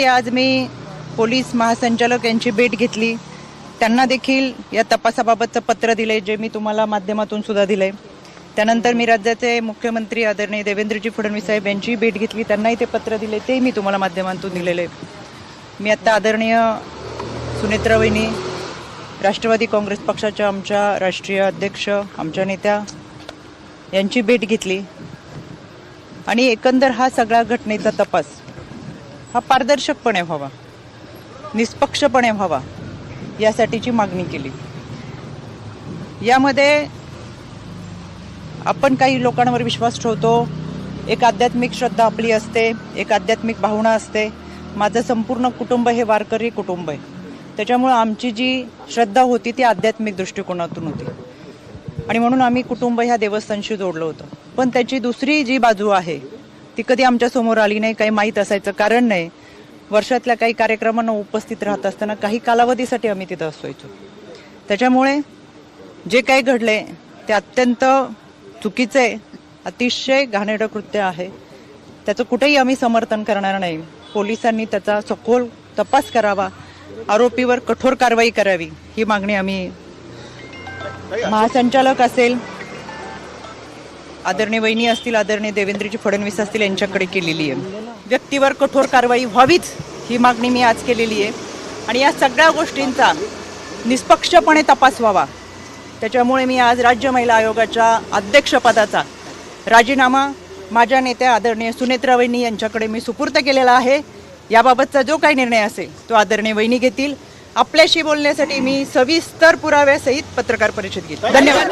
आज मी पोलीस महासंचालक यांची भेट घेतली. त्यांना देखील या तपासाबाबतचं पत्र दिले, जे मी तुम्हाला माध्यमातून सुद्धा दिले. त्यानंतर मी राज्याचे मुख्यमंत्री आदरणीय देवेंद्रजी फडणवीस साहेब यांची भेट घेतली. त्यांनाही ते पत्र दिले, ते मी तुम्हाला माध्यमातून दिलेले. मी आता आदरणीय सुनेत्रा वहिनी, राष्ट्रवादी काँग्रेस पक्षाच्या आमच्या राष्ट्रीय अध्यक्ष, आमच्या नेत्या यांची भेट घेतली आणि एकंदर हा सगळा घटनेचा तपास हा पारदर्शकपणे व्हावा, निष्पक्षपणे व्हावा, यासाठीची मागणी केली. यामध्ये आपण काही लोकांवर विश्वास ठेवतो, एक आध्यात्मिक श्रद्धा आपली असते, एक आध्यात्मिक भावना असते. माझं संपूर्ण कुटुंब हे वारकरी कुटुंब आहे. त्याच्यामुळं आमची जी श्रद्धा होती ती आध्यात्मिक दृष्टिकोनातून होती आणि म्हणून आम्ही कुटुंब ह्या देवस्थानशी जोडलं होतं. पण त्याची दुसरी जी बाजू आहे ती कधी आमच्यासमोर आली नाही, काही माहीत असायचं कारण नाही. वर्षातल्या काही कार्यक्रमांना उपस्थित राहत असताना काही कालावधीसाठी आम्ही तिथं असायचो. त्याच्यामुळे जे काही घडले ते अत्यंत चुकीचे, अतिशय घाणेरडं कृत्य आहे. त्याचं कुठेही आम्ही समर्थन करणार नाही. पोलिसांनी त्याचा सखोल तपास करावा, आरोपीवर कठोर कारवाई करावी, ही मागणी आम्ही महासंचालक असेल, आदरणीय वहिनी असतील, आदरणीय देवेंद्रजी फडणवीस असतील यांच्याकडे केलेली आहे. व्यक्तीवर कठोर कारवाई व्हावीच ही मागणी मी आज केलेली आहे आणि या सगळ्या गोष्टींचा निष्पक्षपणे तपास व्हावा. त्याच्यामुळे मी आज राज्य महिला आयोगाच्या अध्यक्षपदाचा राजीनामा माझ्या नेत्या आदरणीय सुनेत्रा वहिनी यांच्याकडे मी सुपूर्द केलेला आहे. याबाबतचा जो काही निर्णय असेल तो आदरणीय वहिनी घेतील. आपल्याशी बोलण्यासाठी मी सविस्तर पुराव्यासहित पत्रकार परिषद घेतली. धन्यवाद.